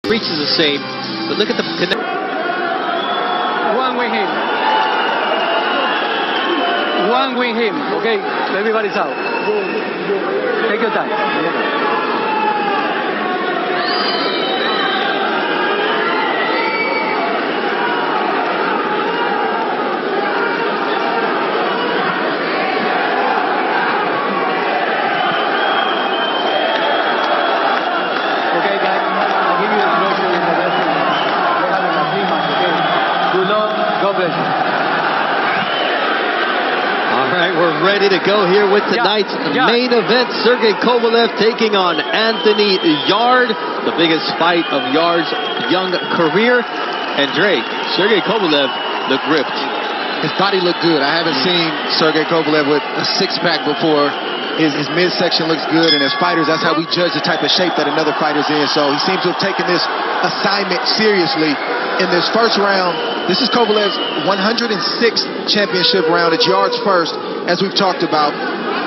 reach is the same, but look at the connect. One win him. One win him. Okay, everybody's out. Take your time. Okay, guys, I'll give you the trophy in the wrestling. We're having a free match, okay? Good luck. God bless you. All right, we're ready to go here with tonight's main event. Sergey Kovalev taking on Anthony Yarde, the biggest fight of Yarde's young career. And Dre, Sergey Kovalev looked ripped. His body looked good. I haven't seen Sergey Kovalev with a six-pack before. His midsection looks good, and as fighters, that's how we judge the type of shape that another fighter's in. So he seems to have taken this assignment seriously. In this first round, this is Kovalev's 106th championship round. It's Yarde's first, as we've talked about.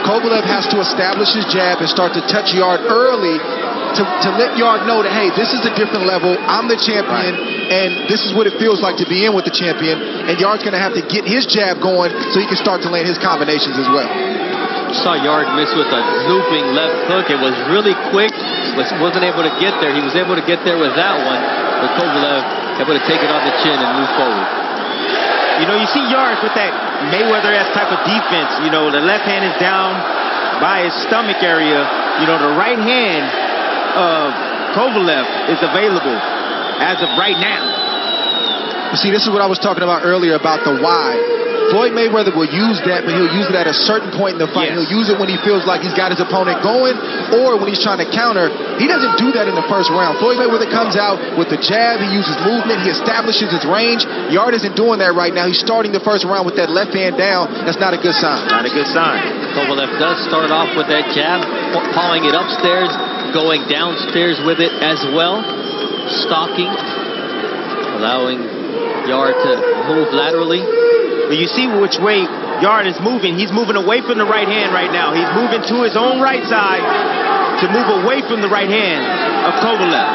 Kovalev has to establish his jab and start to touch Yarde early to let Yarde know that, hey, this is a different level. I'm the champion, and this is what it feels like to be in with the champion. And Yarde's going to have to get his jab going so he can start to land his combinations as well. Saw Yarde miss with a looping left hook. It was really quick, but wasn't able to get there. He was able to get there with that one, but Kovalev able to take it on the chin and move forward. You know, you see Yarde with that Mayweather-esque type of defense. You know, the left hand is down by his stomach area. You know, the right hand of Kovalev is available as of right now. You see, this is what I was talking about earlier about the why. Floyd Mayweather will use that, but he'll use it at a certain point in the fight. He'll use it when he feels like he's got his opponent going, or when he's trying to counter. He doesn't do that in the first round. Floyd Mayweather comes out with the jab. He uses movement. He establishes his range. Yarde isn't doing that right now. He's starting the first round with that left hand down. That's not a good sign. Not a good sign. Kovalev does start off with that jab, pawing it upstairs, going downstairs with it as well, stalking, allowing Yarde to move laterally. But you see which way Yarde is moving. He's moving away from the right hand right now. He's moving to his own right side to move away from the right hand of Kovalev.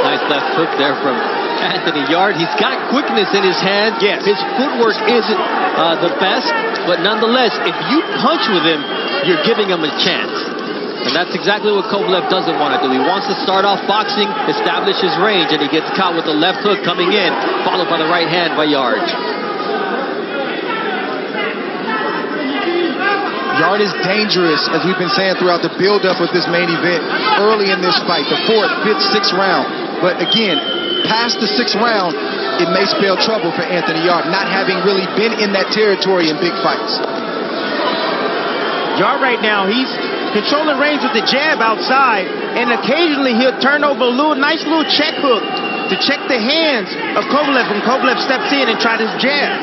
Nice left hook there from Anthony Yarde. He's got quickness in his hand. Yes. His footwork isn't the best, but nonetheless, if you punch with him, you're giving him a chance. And that's exactly what Kovalev doesn't want to do. He wants to start off boxing, establish his range, and he gets caught with the left hook coming in, followed by the right hand by Yarde. Yarde is dangerous, as we've been saying throughout the build-up of this main event, early in this fight, the 4th, 5th, 6th round. But again, past the 6th round, it may spell trouble for Anthony Yarde, not having really been in that territory in big fights. Yarde right now, he's controlling range with the jab outside, and occasionally he'll turn over a nice little check hook to check the hands of Kovalev when Kovalev steps in and tries his jab.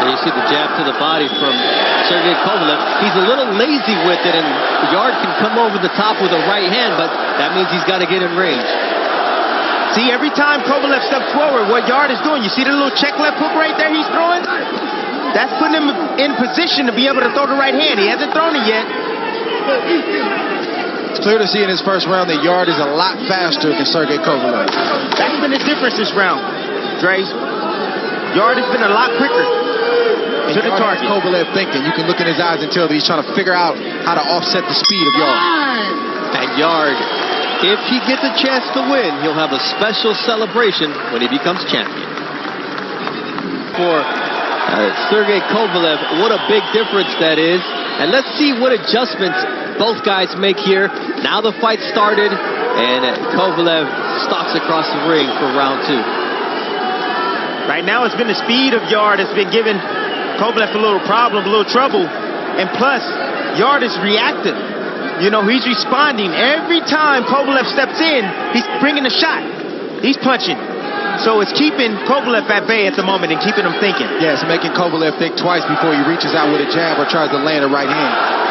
And you see the jab to the body from Sergey Kovalev. He's a little lazy with it, and Yarde can come over the top with a right hand, but that means he's got to get in range. See, every time Kovalev steps forward, what Yarde is doing, you see the little check left hook right there he's throwing? That's putting him in position to be able to throw the right hand. He hasn't thrown it yet. It's clear to see in his first round that Yarde is a lot faster than Sergey Kovalev. That's been the difference this round, Dre. Yarde has been a lot quicker to the target. Kovalev thinking. You can look in his eyes and tell that he's trying to figure out how to offset the speed of Yarde. And Yarde, if he gets a chance to win, he'll have a special celebration when he becomes champion. For Sergey Kovalev, what a big difference that is. And let's see what adjustments both guys make here. Now the fight started, and Kovalev stalks across the ring for round 2. Right now it's been the speed of Yarde that's been giving Kovalev a little problem, a little trouble. And plus, Yarde is reactive. You know, he's responding. Every time Kovalev steps in, he's bringing a shot. He's punching. So it's keeping Kovalev at bay at the moment and keeping him thinking. Yeah, it's making Kovalev think twice before he reaches out with a jab or tries to land a right hand.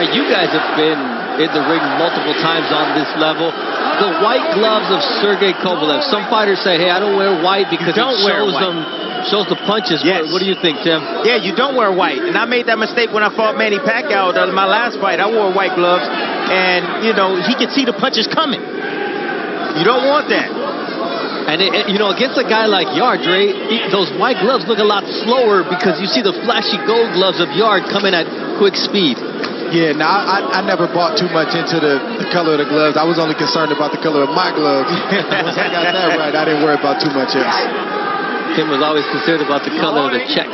You guys have been in the ring multiple times on this level. The white gloves of Sergey Kovalev. Some fighters say, hey, I don't wear white because it shows them shows the punches. Yes. What do you think, Tim? Yeah, you don't wear white. And I made that mistake when I fought Manny Pacquiao in my last fight. I wore white gloves. And, you know, he could see the punches coming. You don't want that. And, you know, against a guy like Yarde, those white gloves look a lot slower because you see the flashy gold gloves of Yarde coming at quick speed. Yeah, now I never bought too much into the color of the gloves. I was only concerned about the color of my gloves. Once I got that right, I didn't worry about too much else. Tim was always concerned about the color of the check.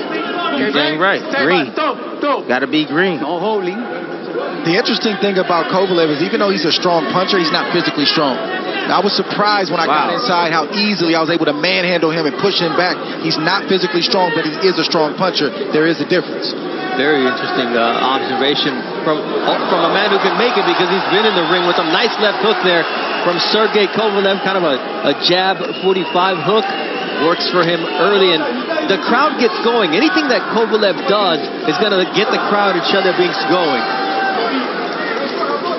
You're dang right. Green. Got to be green. No holding. The interesting thing about Kovalev is even though he's a strong puncher, he's not physically strong. I was surprised when I got inside how easily I was able to manhandle him and push him back. He's not physically strong, but he is a strong puncher. There is a difference. Very interesting observation from a man who can make it because he's been in the ring with a nice left hook there from Sergey Kovalev, kind of a jab 45 hook. Works for him early, and the crowd gets going. Anything that Kovalev does is going to get the crowd and Yarde going.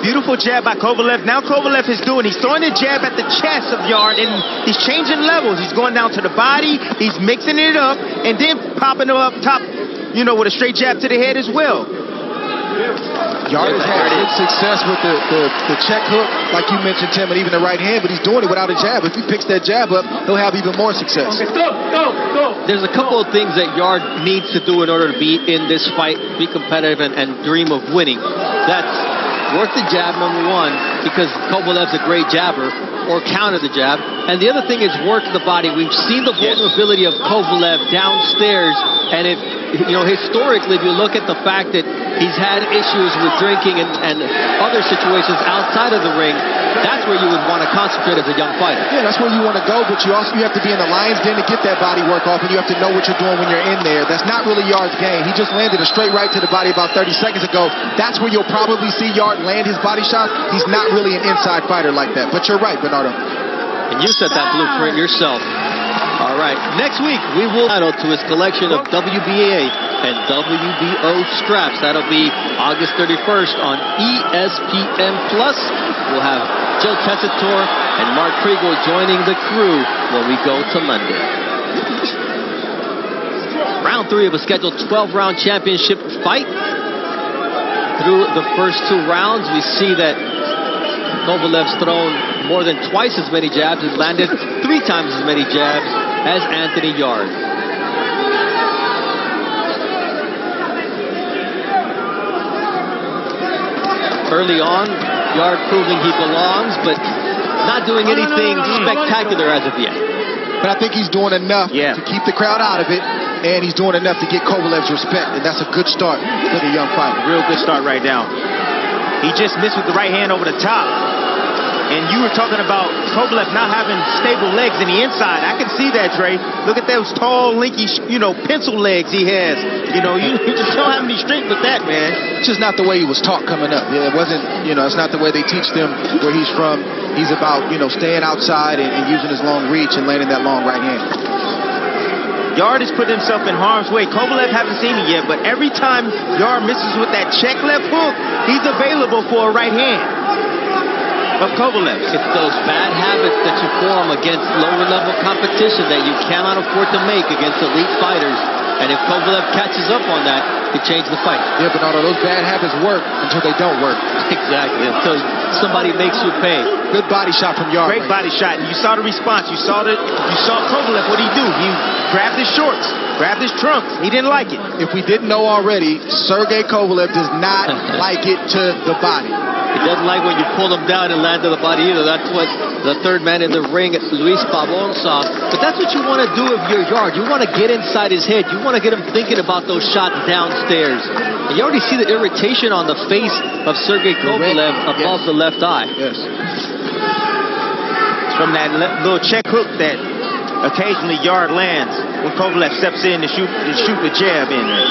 Beautiful jab by Kovalev. Now Kovalev is he's throwing a jab at the chest of Yarde, and he's changing levels. He's going down to the body, he's mixing it up, and then popping it up top, you know, with a straight jab to the head as well. Yarde has had good success with the check hook, like you mentioned, Tim, and even the right hand, but he's doing it without a jab. If he picks that jab up, he'll have even more success. There's a couple of things that Yarde needs to do in order to be in this fight, be competitive, and dream of winning. That's work the jab, number one, because Kovalev's a great jabber, or counter the jab. And the other thing is work the body. We've seen the vulnerability of Kovalev downstairs, and if you know, historically, if you look at the fact that he's had issues with drinking and other situations outside of the ring, that's where you would want to concentrate as a young fighter. Yeah, that's where you want to go, but you have to be in the lion's den to get that body work off, and you have to know what you're doing when you're in there. That's not really Yarde's game. He just landed a straight right to the body about 30 seconds ago. That's where you'll probably see Yarde land his body shots. He's not really an inside fighter like that. But you're right, Bernardo. And you set that blueprint yourself. All right, next week we will add to his collection of WBA and WBO straps. That'll be August 31st on ESPN+. We'll have Joe Tessitore and Mark Kriegel joining the crew when we go to London. Round 3 of a scheduled 12-round championship fight. Through the first 2 rounds, we see that Kovalev's thrown more than twice as many jabs and landed 3 times as many jabs as Anthony Yarde. Early on, Yarde proving he belongs, but not doing anything spectacular as of yet. But I think he's doing enough to keep the crowd out of it, and he's doing enough to get Kovalev's respect, and that's a good start for the young fighter. Real good start right now. He just missed with the right hand over the top. And you were talking about Kovalev not having stable legs in the inside. I can see that, Dre. Look at those tall, linky, you know, pencil legs he has. You know, you just don't have any strength with that, man. It's just not the way he was taught coming up. Yeah, it wasn't, you know, it's not the way they teach them where he's from. He's about, you know, staying outside and using his long reach and landing that long right hand. Yarde has put himself in harm's way. Kovalev haven't seen it yet, but every time Yarde misses with that check left hook, he's available for a right hand of Kovalev. It's those bad habits that you form against lower-level competition that you cannot afford to make against elite fighters. And if Kovalev catches up on that, it changes the fight. Yeah, Bernardo, those bad habits work until they don't work. Exactly, until somebody makes you pay. Good body shot from Yarde. Great body shot, and you saw the response. You saw Kovalev, what did he do? He grabbed his shorts, grabbed his trunks. He didn't like it. If we didn't know already, Sergey Kovalev does not like it to the body. He doesn't like when you pull him down and land to the body either. That's what the third man in the ring, Luis Pavon, saw. But that's what you want to do if you're Yarde. You want to get inside his head. You want to get him thinking about those shots downstairs. And you already see the irritation on the face of Sergey Kovalev above the left eye. Yes. It's from that little check hook that occasionally Yarde lands when Kovalev steps in to shoot the jab in there.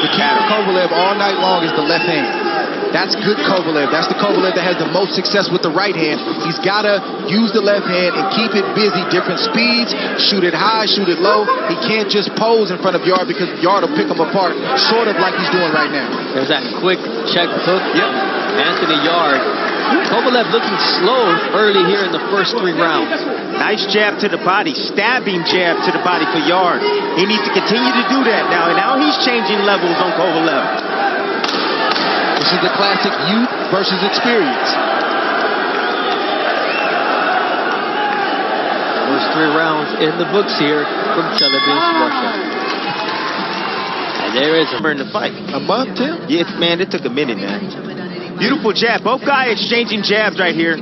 The key for Kovalev all night long is the left hand. That's good Kovalev. That's the Kovalev that has the most success with the right hand. He's got to use the left hand and keep it busy. Different speeds, shoot it high, shoot it low. He can't just pose in front of Yarde because Yarde will pick him apart, sort of like he's doing right now. There's that quick check hook. Yep. Anthony Yarde. Kovalev looking slow early here in the first 3 rounds. Nice jab to the body, stabbing jab to the body for Yarde. He needs to continue to do that now. And now he's changing levels on Kovalev. This is the classic youth versus experience. First 3 rounds in the books here from Chelyabinsk, Russia. And there is a in the fight. A month, Tim? Yes, man, it took a minute, man. Beautiful jab. Both guys exchanging jabs right here.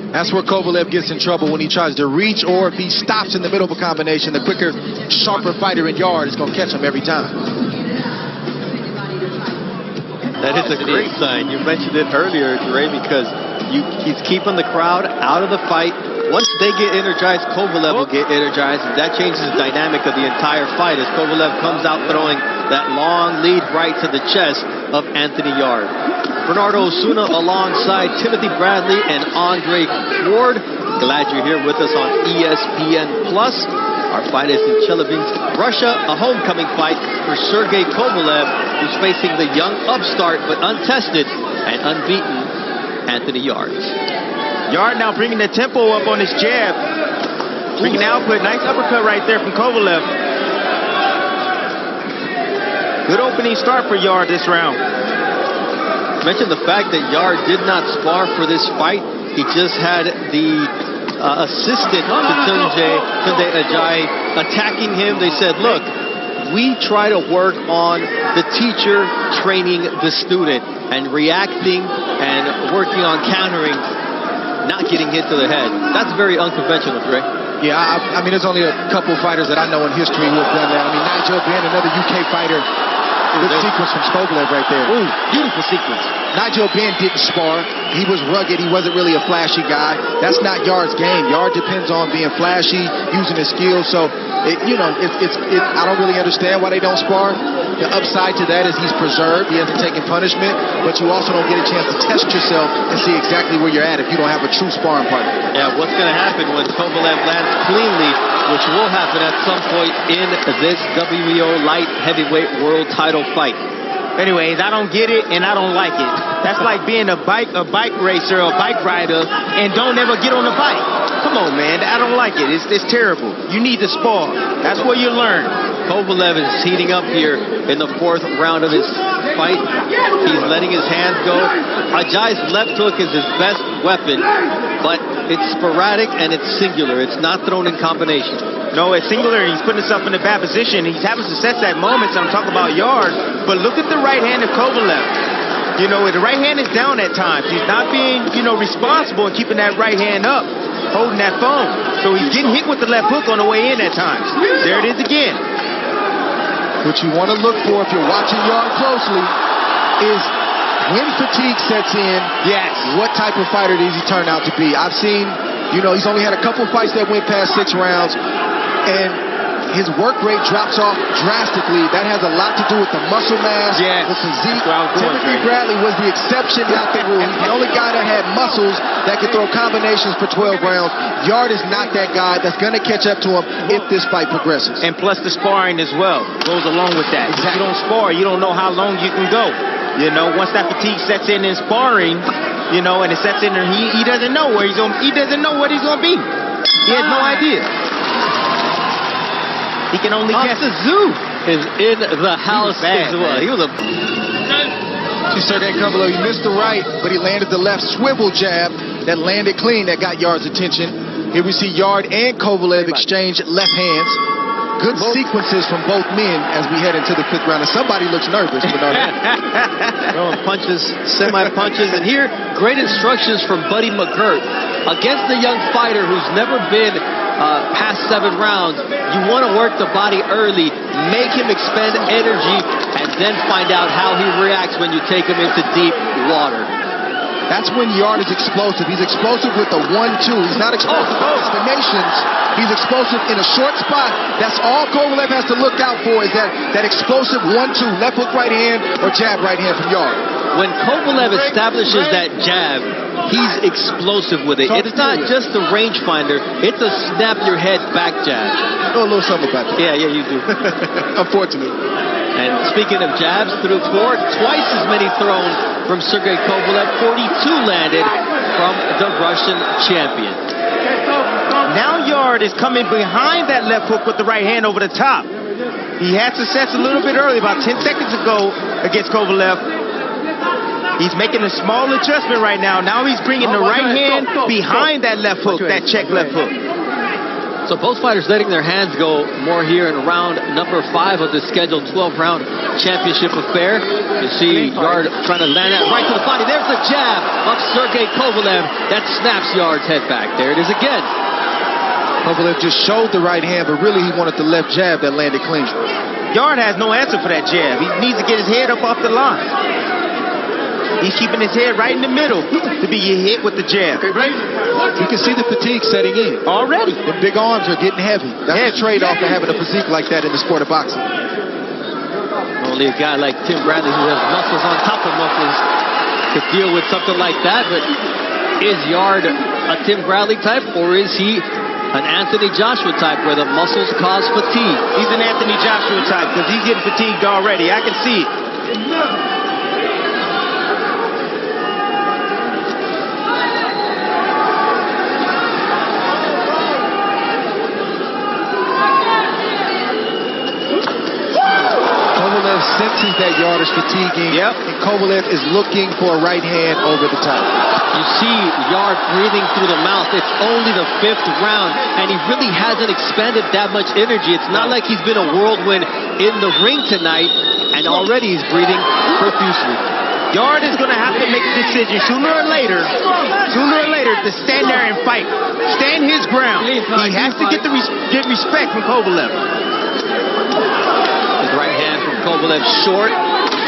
That's where Kovalev gets in trouble when he tries to reach, or if he stops in the middle of a combination. The quicker, sharper fighter in Yarde is going to catch him every time. That is a great sign. You mentioned it earlier, Ray, because he's keeping the crowd out of the fight. Once they get energized, Kovalev will get energized, and that changes the dynamic of the entire fight as Kovalev comes out throwing that long lead right to the chest of Anthony Yarde. Bernardo Osuna alongside Timothy Bradley and Andre Ward. Glad you're here with us on ESPN+. Our fight is in Chelyabinsk, Russia, a homecoming fight for Sergey Kovalev, who's facing the young upstart but untested and unbeaten Anthony Yarde. Yarde now bringing the tempo up on his jab. Bringing the output. Nice uppercut right there from Kovalev. Good opening start for Yarde this round. Mentioned the fact that Yarde did not spar for this fight. He just had the assistant to Tunde Ajayi attacking him. They said, look, we try to work on the teacher training the student and reacting and working on countering, not getting hit to the head. That's very unconventional, Dre. Yeah, I mean, there's only a couple fighters that I know in history who have done that. I mean, Nigel Benn, another UK fighter. Good sequence from Kovalev right there. Ooh, beautiful sequence. Nigel Benn didn't spar. He was rugged. He wasn't really a flashy guy. That's not Yarde's game. Yarde depends on being flashy, using his skills. So, I don't really understand why they don't spar. The upside to that is he's preserved. He hasn't taken punishment. But you also don't get a chance to test yourself and see exactly where you're at if you don't have a true sparring partner. Yeah, what's going to happen when Kovalev lands cleanly, which will happen at some point in this WBO light heavyweight world title fight. Anyways, I don't get it and I don't like it. That's like being a bike racer or a bike rider and don't ever get on the bike. Come on, man. I don't like it. It's terrible. You need to spar. That's where you learn. Kovalev is heating up here in the 4th round of his fight. He's letting his hands go. Ajayi's left hook is his best weapon, but it's sporadic and it's singular. It's not thrown in combination. No, it's singular. He's putting himself in a bad position. He's having success at moments. I'm talking about Yarde, but look at the right hand of Kovalev. You know, the right hand is down at times. He's not being, responsible and keeping that right hand up, holding that phone. So he's getting hit with the left hook on the way in at times. There it is again. What you want to look for if you're watching Yarde closely is when fatigue sets in, yes, what type of fighter does he turn out to be? I've seen, he's only had a couple fights that went past 6 rounds, and his work rate drops off drastically. That has a lot to do with the muscle mass, yes, the physique. Timothy Bradley was the exception, not the rule. He's the only guy that had muscles that could throw combinations for 12 rounds. Yarde is not that guy that's going to catch up to him if this fight progresses. And plus the sparring as well goes along with that. Exactly. If you don't spar, you don't know how long you can go. Once that fatigue sets in sparring, and it sets in, and he doesn't know where he doesn't know what he's going to be. He has no idea. He can only guess. The zoo is in the house as well. He was a... See, Sergey Kovalev, he missed the right, but he landed the left swivel jab that landed clean, that got Yarde's attention. Here we see Yarde and Kovalev exchange left hands. Good sequences from both men as we head into the 5th round. And somebody looks nervous, Bernardo. Throwing punches, semi-punches. And here, great instructions from Buddy McGirt. Against the young fighter who's never been past 7 rounds, you want to work the body early, make him expend energy, and then find out how he reacts when you take him into deep water. That's when Yarde is explosive. He's explosive with the 1-2. He's not explosive with destinations. He's explosive in a short spot. That's all Kovalev has to look out for, is that explosive 1-2, left hook right hand or jab right hand from Yarde. When Kovalev establishes that jab, he's explosive with it. It's not just a rangefinder. It's a snap your head back jab. I know a little something about that. Yeah, you do. Unfortunately. And speaking of jabs through 4, twice as many thrown from Sergey Kovalev, 42 landed. from the Russian champion. Now Yarde is coming behind that left hook with the right hand over the top. He had success a little bit early, about 10 seconds ago against Kovalev. He's making a small adjustment right now. Now he's bringing the right hand behind that left hook, that check left hook. So both fighters letting their hands go more here in round number 5 of the scheduled 12-round championship affair. You see Yarde trying to land that right to the body. There's the jab of Sergey Kovalev. That snaps Yarde's head back. There it is again. Kovalev just showed the right hand, but really he wanted the left jab that landed clean. Yarde has no answer for that jab. He needs to get his head up off the line. He's keeping his head right in the middle to be hit with the jab. You can see the fatigue setting in. Already. The big arms are getting heavy. That's the trade-off of having a physique like that in the sport of boxing. Only a guy like Tim Bradley, who has muscles on top of muscles, could deal with something like that. But is Yarde a Tim Bradley type, or is he an Anthony Joshua type where the muscles cause fatigue? He's an Anthony Joshua type because he's getting fatigued already. I can see it. Senses that Yarde is fatiguing, and Kovalev is looking for a right hand over the top. You see Yarde breathing through the mouth. It's only the 5th round, and he really hasn't expended that much energy. It's not like he's been a whirlwind in the ring tonight, and already he's breathing profusely. Yarde is going to have to make a decision sooner or later to stand there and fight. Stand his ground. He has to get respect from Kovalev. His right hand from Kovalev short.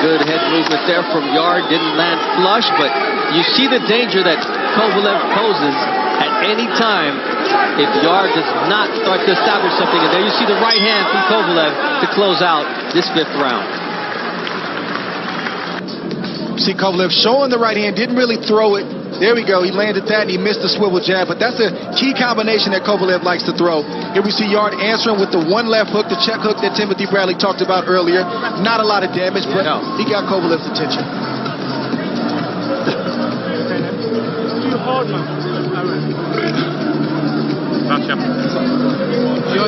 Good head movement there from Yarde. Didn't land flush, but you see the danger that Kovalev poses at any time if Yarde does not start to establish something. And there you see the right hand from Kovalev to close out this 5th round. See Kovalev showing the right hand, didn't really throw it. There we go. He landed that and he missed the swivel jab. But that's a key combination that Kovalev likes to throw. Here we see Yarde answering with the one left hook, the check hook that Timothy Bradley talked about earlier. Not a lot of damage, but he got Kovalev's attention.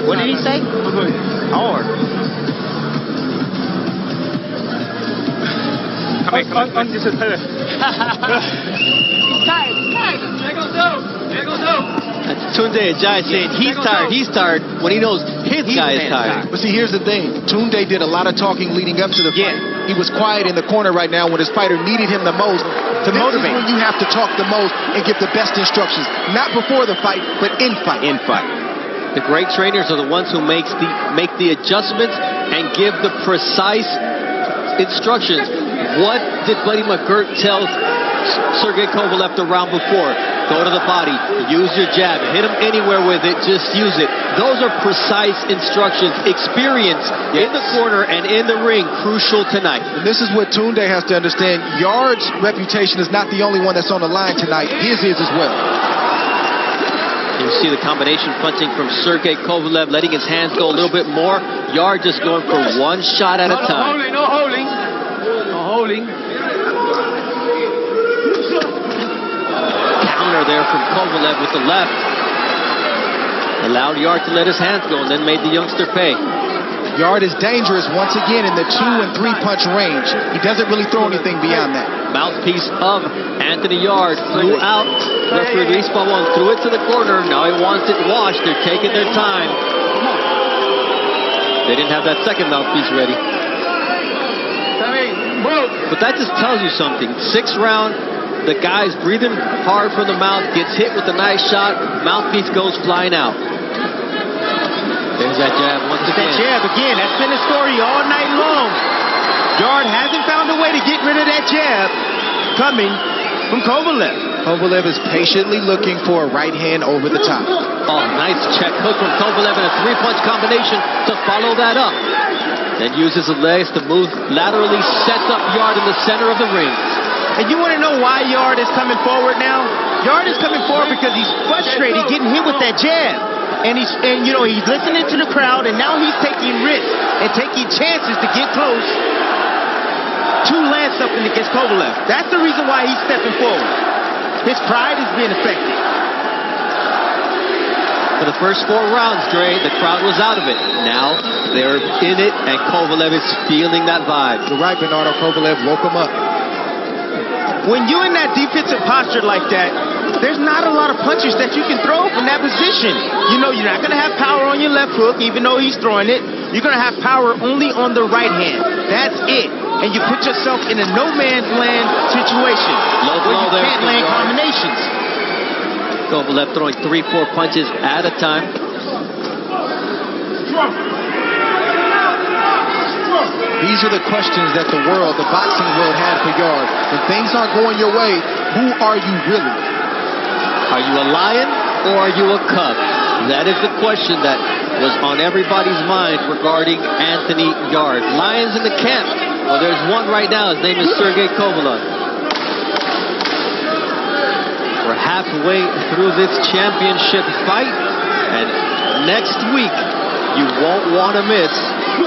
What did he say? Hard. Come on. He's tired. That's Tunde Ajayi saying he's tired when he knows his guy is tired. But see, here's the thing. Tunde did a lot of talking leading up to the fight. He was quiet in the corner right now when his fighter needed him the most to motivate. This is when you have to talk the most and give the best instructions. Not before the fight, but in fight. In fight. The great trainers are the ones who make the adjustments and give the precise instructions. What did Buddy McGirt tell Sergey Kovalev the round before? Go to the body, use your jab, hit him anywhere with it, just use it. Those are precise instructions. Experience in the corner and in the ring, crucial tonight. And this is what Tunde has to understand. Yarde's reputation is not the only one that's on the line tonight. His is as well. You see the combination punching from Sergey Kovalev, letting his hands go a little bit more. Yarde just going for one shot at a time. No holding. Counter there from Kovalev with the left. Allowed Yarde to let his hands go and then made the youngster pay. Yarde is dangerous once again in the 2 and 3 punch range. He doesn't really throw anything beyond that. Mouthpiece of Anthony Yarde flew out. Referee Luis Pavon threw it to the corner. Now he wants it washed. They're taking their time. They didn't have that second mouthpiece ready. But that just tells you something. 6th round, the guy's breathing hard from the mouth, gets hit with a nice shot, mouthpiece goes flying out. There's that jab once again. That jab again. That's been the story all night long. Yarde hasn't found a way to get rid of that jab coming from Kovalev. Kovalev is patiently looking for a right hand over the top. Oh, nice check hook from Kovalev in a 3-punch combination to follow that up. Then uses the legs to move laterally, sets up Yarde in the center of the ring. And you want to know why Yarde is coming forward now? Yarde is coming forward because he's frustrated getting hit with that jab. And he's listening to the crowd, and now he's taking risks and taking chances to get close to land something against Kovalev. That's the reason why he's stepping forward. His pride is being affected. For the first 4 rounds, Dre, the crowd was out of it. Now they're in it, and Kovalev is feeling that vibe. You're right, Bernardo. Kovalev woke him up. When you're in that defensive posture like that, there's not a lot of punches that you can throw from that position. You know you're not going to have power on your left hook, even though he's throwing it. You're going to have power only on the right hand. That's it. And you put yourself in a no-man's land situation where you can't land combinations. Kovalev throwing 3-4 punches at a time. These are the questions that the world, the boxing world, had for Yarde. When things aren't going your way, who are you really? Are you a lion or are you a cub? That is the question that was on everybody's mind regarding Anthony Yarde. Lions in the camp. Well, there's one right now. His name is Sergey Kovalev. We're halfway through this championship fight, and next week you won't want to miss.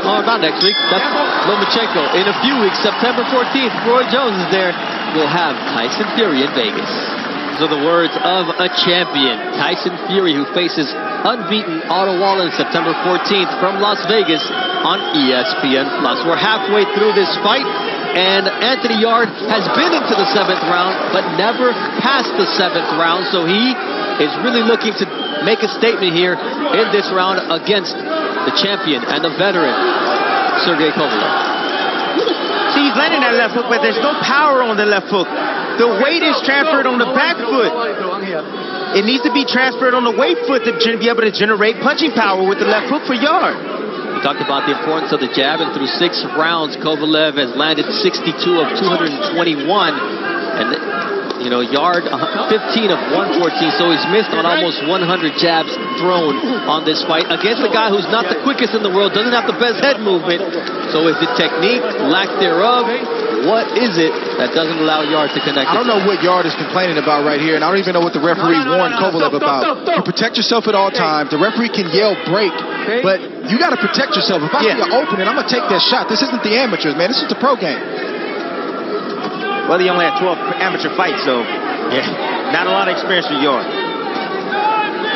Oh, not next week. That's Lomachenko. In a few weeks, September 14th, Roy Jones is there. We'll have Tyson Fury in Vegas. Those are the words of a champion. Tyson Fury, who faces unbeaten Otto Wallin September 14th from Las Vegas on ESPN+. We're halfway through this fight, and Anthony Yarde has been into the 7th round, but never past the 7th round, so he is really looking to make a statement here in this round against the champion and the veteran, Sergey Kovalev. See, he's landing that left hook, but there's no power on the left hook. The weight is transferred on the back foot. It needs to be transferred on the weight foot to be able to generate punching power with the left hook for Yarde. We talked about the importance of the jab, and through 6 rounds, Kovalev has landed 62 of 221. And, you know, Yarde 15 of 114, so he's missed on almost 100 jabs thrown on this fight against a guy who's not the quickest in the world, doesn't have the best head movement. So is it technique, lack thereof? What is it that doesn't allow Yarde to connect? I don't know what Yarde is complaining about right here, and I don't even know what the referee warned Kovalev about. You protect yourself at all times. The referee can yell break, but you got to protect yourself. If I see an opening, I'm going to take that shot. This isn't the amateurs, man. This is the pro game. Well, he only had 12 amateur fights, so not a lot of experience for Yarde.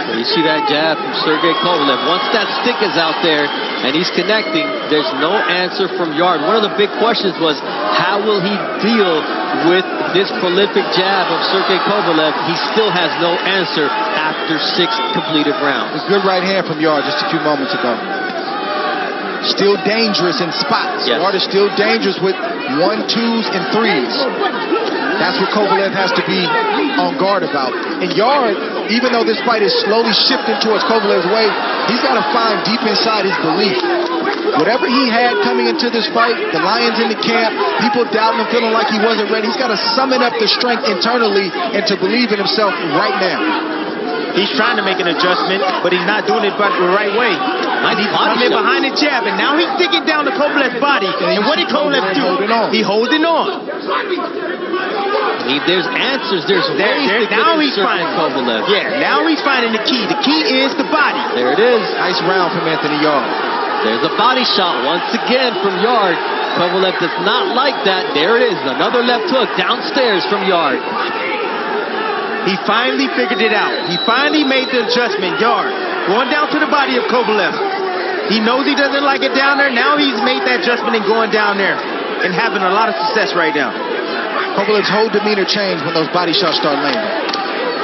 So you see that jab from Sergey Kovalev. Once that stick is out there and he's connecting, there's no answer from Yarde. One of the big questions was, how will he deal with this prolific jab of Sergey Kovalev? He still has no answer after 6 completed rounds. A good right hand from Yarde just a few moments ago. Still dangerous in spots. Yes. Yarde is still dangerous with 1-2s and 3s. That's what Kovalev has to be on guard about. And Yarde, even though this fight is slowly shifting towards Kovalev's way, he's got to find deep inside his belief. Whatever he had coming into this fight, the lions in the camp, people doubting him, feeling like he wasn't ready, he's got to summon up the strength internally and to believe in himself right now. He's trying to make an adjustment, but he's not doing it the right way. He's coming behind the jab, and now he's digging down to Kovalev's body. And what did Kovalev do? He's holding on. There's answers. There's ways to now get he's finding Kovalev. Yeah, now he's finding the key. The key is the body. There it is. Nice round from Anthony Yarde. There's a body shot once again from Yarde. Kovalev does not like that. There it is. Another left hook downstairs from Yarde. He finally figured it out. He finally made the adjustment. Yarde going down to the body of Kovalev. He knows he doesn't like it down there. Now he's made that adjustment and going down there and having a lot of success right now. Kovalev's whole demeanor changed when those body shots start landing.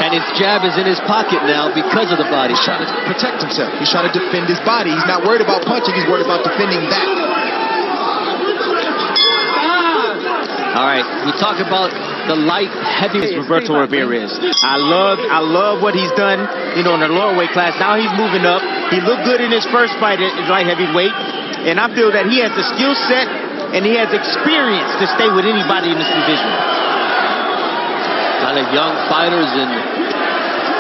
And his jab is in his pocket now because of the body shot. He's trying to protect himself. He's trying to defend his body. He's not worried about punching. He's worried about defending that. All right, we talk about the light heavyweight. Roberto Ramirez. I love what he's done, you know, in the lower weight class. Now he's moving up. He looked good in his first fight at light heavyweight, and I feel that he has the skill set and he has experience to stay with anybody in this division. A lot of young fighters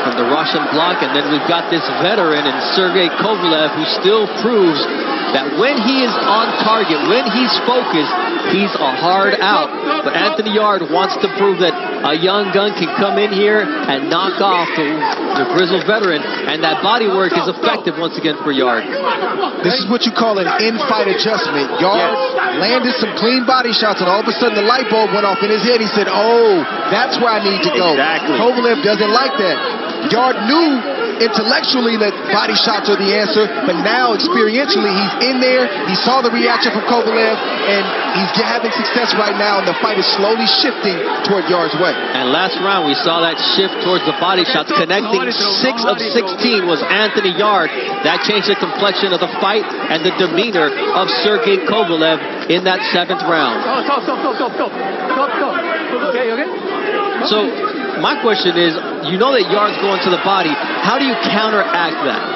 from the Russian bloc, and then we've got this veteran in Sergey Kovalev, who still proves that when he is on target, when he's focused, he's a hard out. But Anthony Yarde wants to prove that a young gun can come in here and knock off the grizzled veteran, and that body work is effective once again for Yarde. This is what you call an in-fight adjustment. Yarde landed some clean body shots, and all of a sudden the light bulb went off in his head. He said, oh, that's where I need to go. Exactly. Kovalev doesn't like that. Yarde knew intellectually that body shots are the answer, but now experientially he's in there. He saw the reaction from Kovalev, and he's having success right now, and the fight is slowly shifting toward Yarde's way. And last round, we saw that shift towards the body shots. Connecting 6 of 16 was Anthony Yarde. That changed the complexion of the fight and the demeanor of Sergey Kovalev in that 7th round. Stop. Okay. So my question is, you know that Yarde's going to the body. How do you counteract that?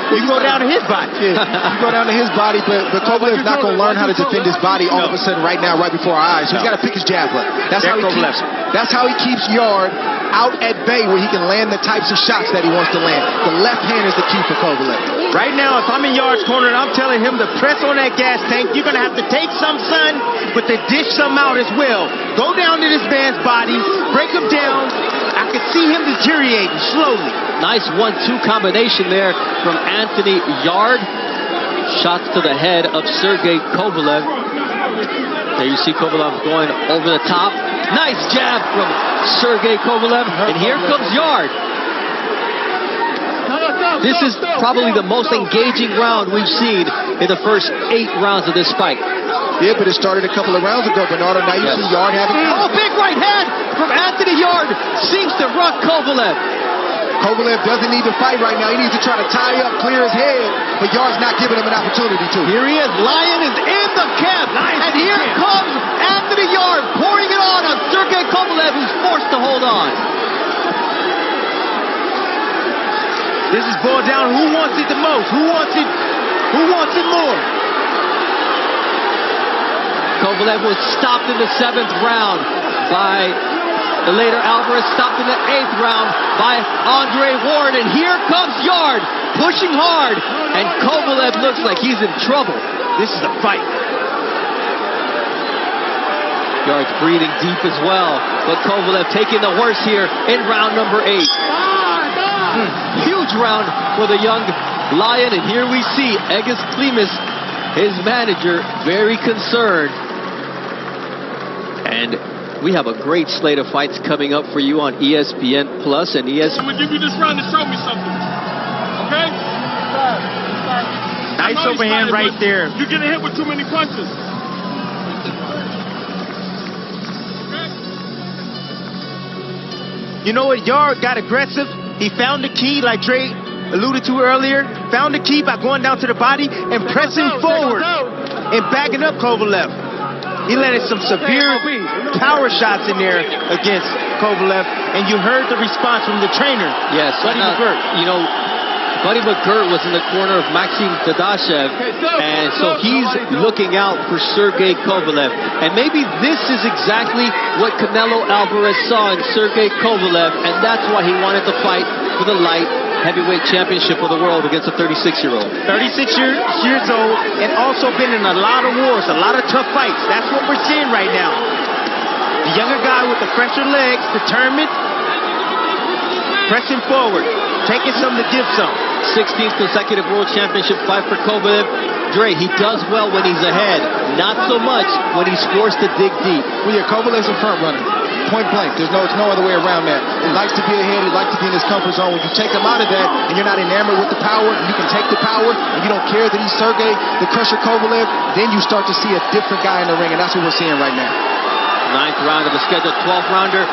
You go down to his body. Yeah, you go down to his body, but Kovalev's not going to learn how to defend his body all of a sudden right now, right before our eyes. So he's got to pick his jab up. That's how he keeps Yarde out at bay, where he can land the types of shots that he wants to land. The left hand is the key for Kovalev. Right now, if I'm in Yarde's corner and I'm telling him to press on that gas tank, you're going to have to take some, son, but to dish some out as well. Go down to this man's body, break him down. I can see him deteriorating slowly. Nice 1-2 combination there from Anthony Yarde. Shots to the head of Sergey Kovalev. There you see Kovalev going over the top. Nice jab from Sergey Kovalev. And here comes Yarde. This is probably the most engaging round we've seen in the first 8 rounds of this fight. Yeah, but it started a couple of rounds ago, Bernardo. Now you see Yarde having... Oh, big right hand from Anthony Yarde. Seems to rock Kovalev. Kovalev doesn't need to fight right now. He needs to try to tie up, clear his head, but Yarde's not giving him an opportunity to. Here he is. Lion is in the camp. And here comes Anthony Yarde pouring it on Sergey Kovalev, who's forced to hold on. This is boiled down. Who wants it the most? Who wants it more? Kovalev was stopped in the 7th round by Later Alvarez, stopped in the 8th round by Andre Ward. And here comes Yarde, pushing hard. And Kovalev looks like he's in trouble. This is a fight. Yarde's breathing deep as well. But Kovalev taking the worst here in round number 8. Huge round for the young Lion. And here we see Egis Klimas, his manager, very concerned. And we have a great slate of fights coming up for you on ESPN Plus and ESPN. I'm going to give you this round to show me something. Okay? Nice overhand right there. You're getting hit with too many punches. You know what? Yarde got aggressive. He found the key, like Trey alluded to earlier. Found the key by going down to the body and pressing forward and backing up Kovalev. He landed some severe power shots in there against Kovalev, and you heard the response from the trainer. Yes, Buddy McGirt. You know, Buddy McGirt was in the corner of Maxim Dadashev, and so he's looking out for Sergey Kovalev. And maybe this is exactly what Canelo Alvarez saw in Sergey Kovalev, and that's why he wanted to fight for the light heavyweight championship of the world against a 36-year-old. 36 years old, and also been in a lot of wars, a lot of tough fights. That's what we're seeing right now. The younger guy with the fresher legs, determined, pressing forward, taking some to give some. 16th consecutive world championship fight for Kovalev. Dre, he does well when he's ahead, not so much when he's forced to dig deep. Well, yeah, Kovalev's a front runner. Point blank. There's no other way around that. He likes to be ahead. He likes to be in his comfort zone. When you take him out of that and you're not enamored with the power, and you can take the power, and you don't care that he's Sergey, the Crusher Kovalev, then you start to see a different guy in the ring, and that's what we're seeing right now. 9th round of the scheduled 12th rounder.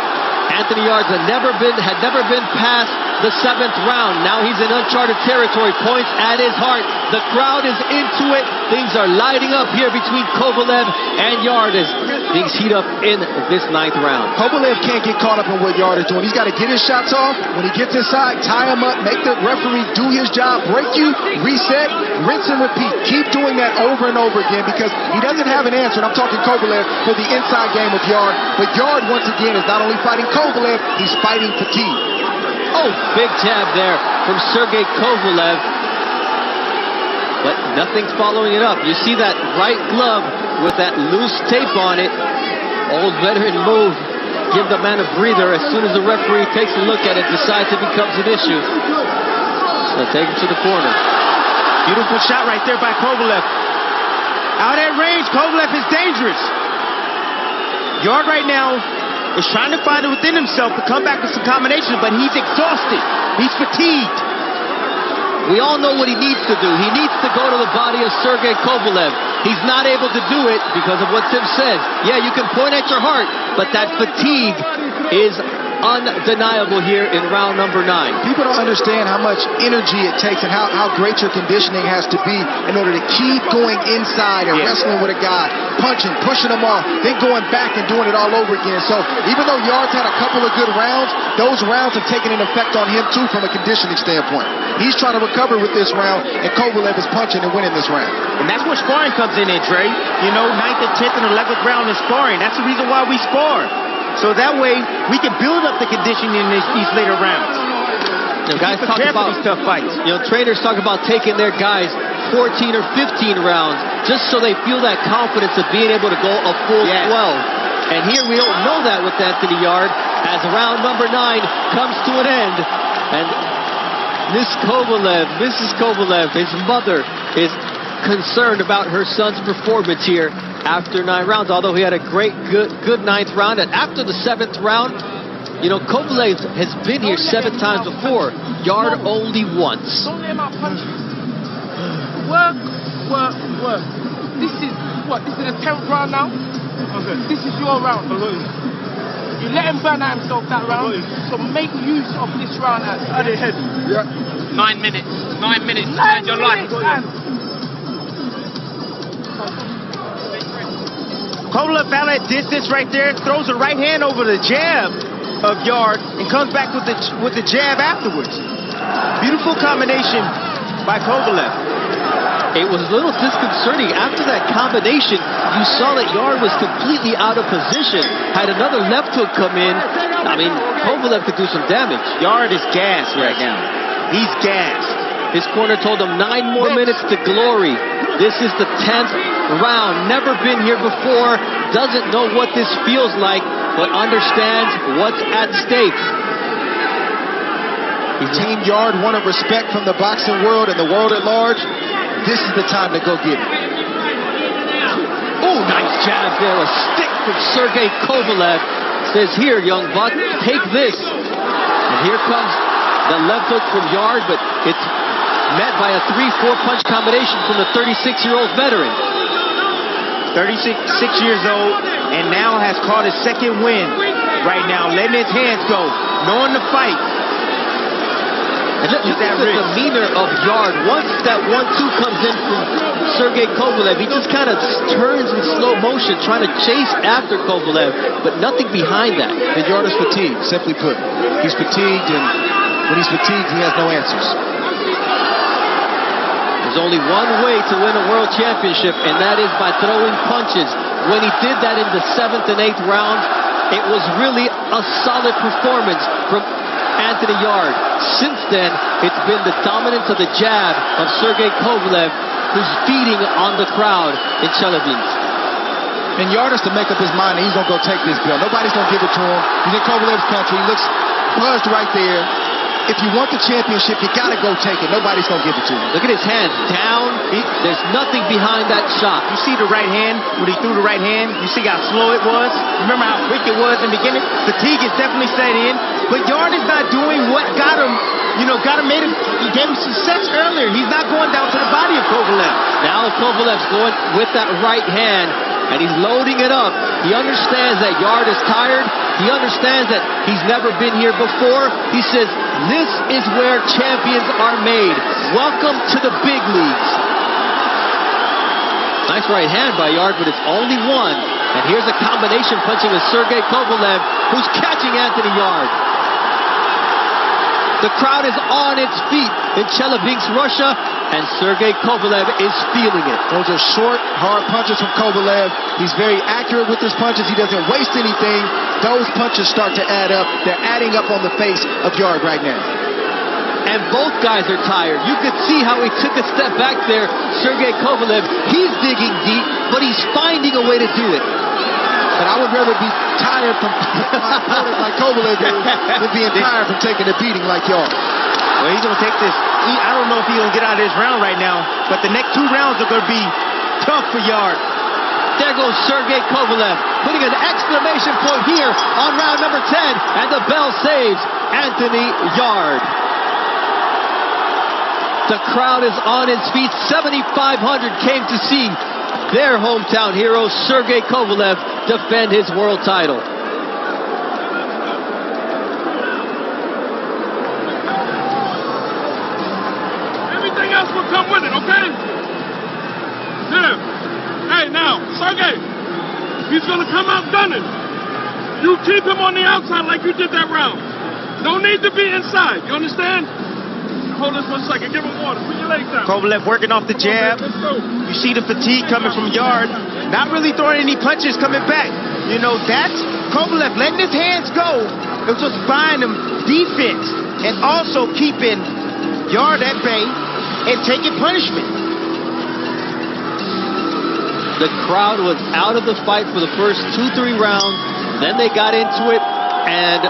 Anthony Yarde had never been past the 7th round. Now he's in uncharted territory. Points at his heart. The crowd is into it. Things are lighting up here between Kovalev and Yarde as things heat up in this 9th round. Kovalev can't get caught up in what Yarde is doing. He's got to get his shots off. When he gets inside, tie him up, make the referee do his job, break you, reset, rinse and repeat. Keep doing that over and over again, because he doesn't have an answer. And I'm talking Kovalev for the inside game of Yarde. But Yarde, once again, is not only fighting Kovalev, he's fighting fatigue. Oh, big jab there from Sergey Kovalev. but nothing's following it up. You see that right glove with that loose tape on it. Old veteran move. Give the man a breather as soon as the referee takes a look at it, decides it becomes an issue. So take him to the corner. Beautiful shot right there by Kovalev. Out at range, Kovalev is dangerous. Yarde right now is trying to find it within himself to come back with some combinations, but he's exhausted. He's fatigued. We all know what he needs to do. He needs to go to the body of Sergey Kovalev. He's not able to do it because of what Tim says. Yeah, you can point at your heart, but that fatigue is undeniable here in round number 9. People don't understand how much energy it takes and how great your conditioning has to be in order to keep going inside and wrestling with a guy, punching, pushing him off, then going back and doing it all over again. So even though Yarde's had a couple of good rounds, those rounds have taken an effect on him too from a conditioning standpoint. He's trying to recover with this round, and Kovalev is punching and winning this round. And that's where sparring comes in, Dre. You know, 9th and 10th and 11th round is sparring. That's the reason why we spar. So that way, we can build up the conditioning in these later rounds. You know, guys talk about these tough fights. You know, trainers talk about taking their guys 14 or 15 rounds just so they feel that confidence of being able to go a full 12. And here we don't know that with Anthony Yarde as round number 9 comes to an end. And Mrs. Kovalev, his mother, is concerned about her son's performance here after 9 rounds, although he had a good 9th round. And after the 7th round, you know, Kovalev has been here 7 times before. Yarde only once. Don't let him out punch you. Work. This is the 10th round now? Okay. This is your round. You let him burn out himself that round, so make use of this round at the head. 9 minutes. 9 minutes to change your life. Kovalev found that distance right there, throws a right hand over the jab of Yarde and comes back with the jab afterwards. Beautiful combination by Kovalev. It was a little disconcerting. After that combination, you saw that Yarde was completely out of position. Had another left hook come in, I mean, Kovalev could do some damage. Yarde is gassed right now. He's gassed. His corner told him 9 more minutes to glory. This is the 10th round. Never been here before. Doesn't know what this feels like, but understands what's at stake. Team Yarde wanted respect from the boxing world and the world at large. This is the time to go get it. Oh, nice jab there. A stick from Sergey Kovalev. Says, here, young buck, take this. And here comes the left hook from Yarde, but it's met by a 3-4 punch combination from the 36-year-old veteran. 36 years old, and now has caught his 2nd win right now, letting his hands go, knowing the fight. And look at the demeanor of Yarde. Once that 1-2 comes in from Sergey Kovalev, he just kind of turns in slow motion, trying to chase after Kovalev, but nothing behind that. And Yarde is fatigued, simply put. He's fatigued, and when he's fatigued, he has no answers. There's only one way to win a world championship, and that is by throwing punches. When he did that in the 7th and 8th rounds, it was really a solid performance from Anthony Yarde. Since then, it's been the dominance of the jab of Sergey Kovalev, who's feeding on the crowd in Chelyabinsk. And Yarde has to make up his mind that he's going to go take this belt. Nobody's going to give it to him. He's in Kovalev's country. He looks buzzed right there. If you want the championship, you got to go take it. Nobody's going to give it to him. Look at his hands down. There's nothing behind that shot. You see the right hand, when he threw the right hand, you see how slow it was? Remember how quick it was in the beginning? Fatigue is definitely set in, but Yarde is not doing what got him, he gave him success earlier. He's not going down to the body of Kovalev. Now Kovalev's going with that right hand, and he's loading it up. He understands that Yarde is tired. He understands that he's never been here before. He says, this is where champions are made. Welcome to the big leagues. Nice right hand by Yarde, but it's only one. And here's a combination punching with Sergey Kovalev, who's catching Anthony Yarde. The crowd is on its feet in Chelyabinsk, Russia, and Sergey Kovalev is feeling it. Those are short, hard punches from Kovalev. He's very accurate with his punches. He doesn't waste anything. Those punches start to add up. They're adding up on the face of Yarde right now. and both guys are tired. You could see how he took a step back there, Sergey Kovalev. He's digging deep, but he's finding a way to do it. But I would rather be tired from my opponent like Kovalev is than being tired from taking a beating like Yarde. Well, he's going to take this. I don't know if he's going to get out of this round right now, but the next 2 rounds are going to be tough for Yarde. There goes Sergey Kovalev, putting an exclamation point here on round number 10, and the bell saves Anthony Yarde. The crowd is on its feet. 7,500 came to see their hometown hero, Sergey Kovalev, defend his world title. Everything else will come with it, okay? Yeah. Hey, now, Sergey, he's going to come out gunning. You keep him on the outside like you did that round. No need to be inside. You understand? Hold this 1 second. Give him water. Put your legs down. Kovalev working off the jab. Let's go. You see the fatigue coming from Yarde. Not really throwing any punches coming back. You know, that's Kovalev letting his hands go. It was just buying him defense and also keeping Yarde at bay and taking punishment. The crowd was out of the fight for the first 2-3 rounds. Then they got into it, and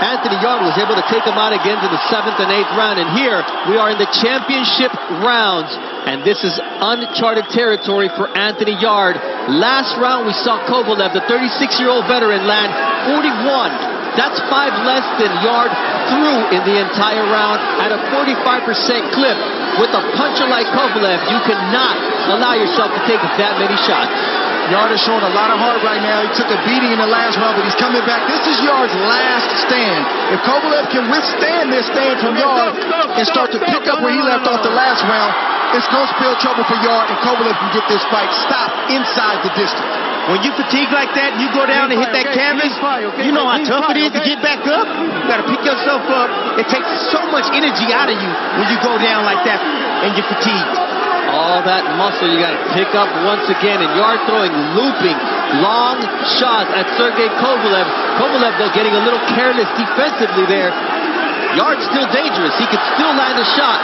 Anthony Yarde was able to take him out again to the 7th and 8th round. And here we are in the championship rounds, and this is uncharted territory for Anthony Yarde. Last round we saw Kovalev, the 36-year-old veteran, land 41. That's 5 less than Yarde threw in the entire round at a 45% clip. With a puncher like Kovalev, you cannot allow yourself to take that many shots. Yarde is showing a lot of heart right now. He took a beating in the last round, but he's coming back. This is Yarde's last stand. If Kovalev can withstand this stand from Yarde and start to pick up where he left off the last round, it's going to spell trouble for Yarde, and Kovalev can get this fight stopped inside the distance. When you fatigue like that, you go down and hit that canvas, you know how tough it is to get back up. You got to pick yourself up. It takes so much energy out of you when you go down like that and you're fatigued. All that muscle you got to pick up once again, and Yarde throwing looping, long shots at Sergey Kovalev. Kovalev, though, getting a little careless defensively there. Yarde's still dangerous. He could still land a shot,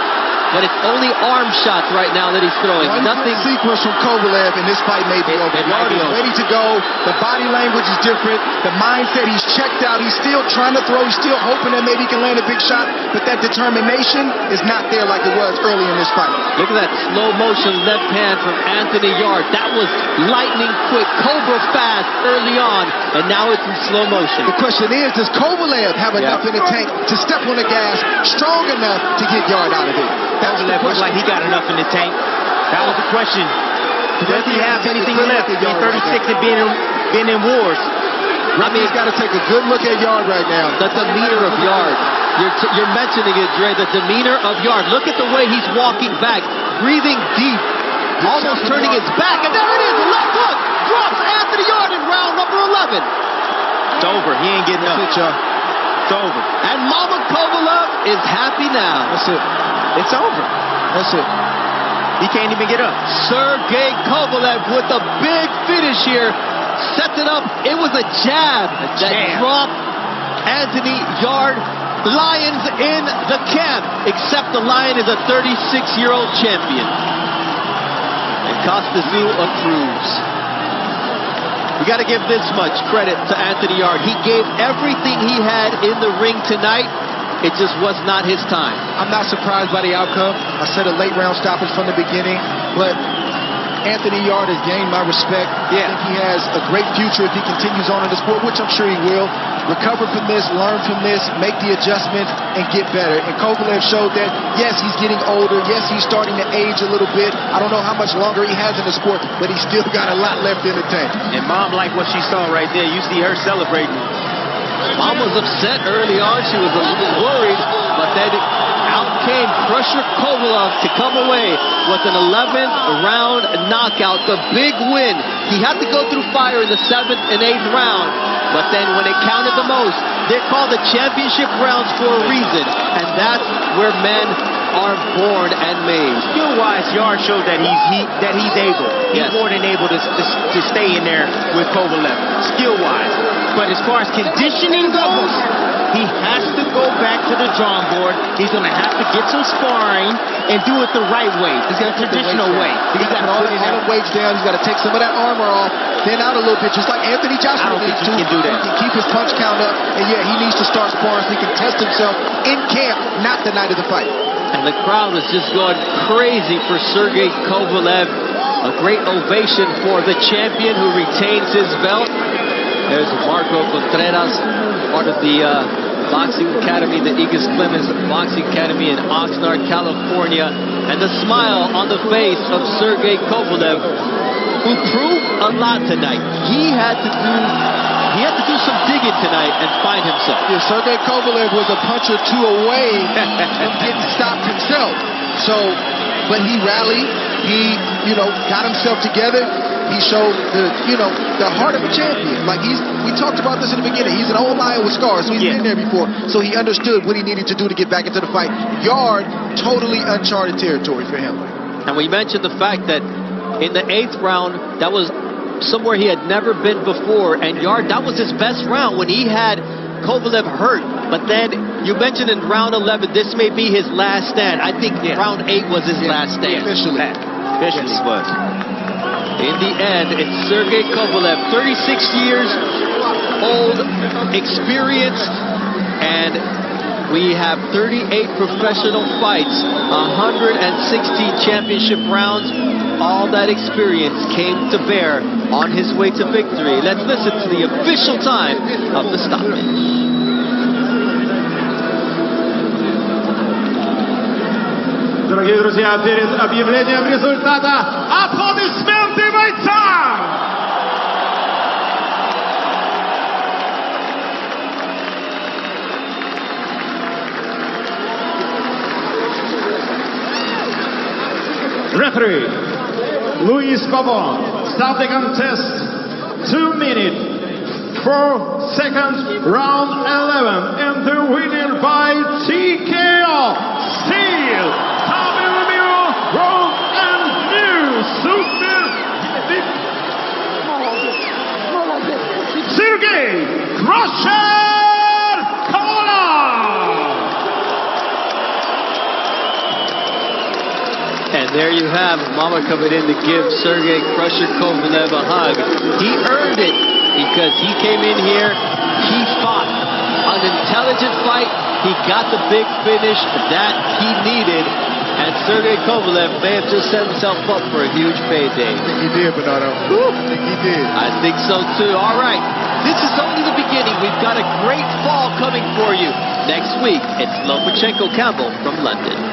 but it's only arm shots right now that he's throwing. Nothing Sequence from Kovalev, and this fight may be over. Yarde is ready to go. The body language is different. The mindset, he's checked out. He's still trying to throw. He's still hoping that maybe he can land a big shot, but that determination is not there like it was early in this fight. Look at that slow motion left hand from Anthony Yarde. That was lightning quick, cobra fast early on, and now it's in slow motion. The question is, does Kovalev have enough in the tank to step on the gas strong enough to get Yarde out of it? Kovalev looked like he got enough in the tank. That was the question. Does he have anything left? Being 36 and being in wars. I mean, he's got to take a good look at Yarde right now. The demeanor of Yarde. You're mentioning it, Dre. The demeanor of Yarde. Look at the way he's walking back, breathing deep, almost turning his back, and there it is. The left hook drops Anthony Yarde in round number 11. It's over. He ain't getting up. That's it, y'all. It's over. And Mama Kovalev is happy now. That's it. It's over. That's it. He can't even get up. Sergey Kovalev with a big finish here. Sets it up. It was a jab that dropped Anthony Yarde. Lions in the camp, except the Lion is a 36-year-old champion. And Costasou approves. We got to give this much credit to Anthony Yarde. He gave everything he had in the ring tonight. It just was not his time. I'm not surprised by the outcome. I said a late round stoppage from the beginning, but Anthony Yarde has gained my respect. Yeah. I think he has a great future if he continues on in the sport, which I'm sure he will. Recover from this, learn from this, make the adjustments, and get better. And Kovalev showed that, yes, he's getting older. Yes, he's starting to age a little bit. I don't know how much longer he has in the sport, but he's still got a lot left in the tank. And Mom liked what she saw right there. You see her celebrating. Mom was upset early on. She was a little worried, but then out came Crusher Kovalev to come away with an 11th round knockout, the big win. He had to go through fire in the 7th and 8th round, but then when it counted the most, they're called the championship rounds for a reason, and that's where men are born and made. Skill-wise, Yarde showed that he's able. He's more than able to stay in there with Kovalev, skill-wise. But as far as conditioning goes, he has to go back to to the drawing board. He's going to have to get some sparring and do it the right way, the traditional way. He's got to put all the weights down. He's got to take some of that armor off, thin out a little bit, just like Anthony Joshua needs to. He can do that. He can keep his punch count up, and yeah, he needs to start sparring so he can test himself in camp, not the night of the fight. And the crowd is just going crazy for Sergey Kovalev. A great ovation for the champion who retains his belt. There's Marco Contreras, part of the Boxing Academy, the Igis Clemens Boxing Academy in Oxnard, California. And the smile on the face of Sergey Kovalev, who proved a lot tonight. He had to do some digging tonight and find himself. Yeah, Sergey Kovalev was a punch or two away from getting stopped himself. So, but he rallied. He, got himself together. He showed the heart of a champion. Like we talked about this in the beginning. He's an old lion with scars, so he's been there before. So he understood what he needed to do to get back into the fight. Yarde, totally uncharted territory for him. And we mentioned the fact that in the 8th round, that was somewhere he had never been before. And Yarde, that was his best round when he had Kovalev hurt. But then you mentioned in round 11, this may be his last stand. I think round 8 was his last stand. Officially was. In the end, it's Sergey Kovalev, 36 years old, experienced, and we have 38 professional fights, 160 championship rounds. All that experience came to bear on his way to victory. Let's listen to the official time of the stoppage. Дорогие друзья, перед объявлением результата аплодисменты бойцам! Referee Luis Bobo, stop the contest. 2 minutes, 4 seconds, round 11, and the winner by TKO. Steel! Sergey Kovalev! And there you have Mama coming in to give Sergey Crusher Kovalev a hug. He earned it because he came in here, he fought an intelligent fight, he got the big finish that he needed. And Sergey Kovalev may have just set himself up for a huge payday. I think he did, Bernardo. I think he did. I think so too. All right. This is only the beginning. We've got a great fall coming for you. Next week, it's Lomachenko Campbell from London.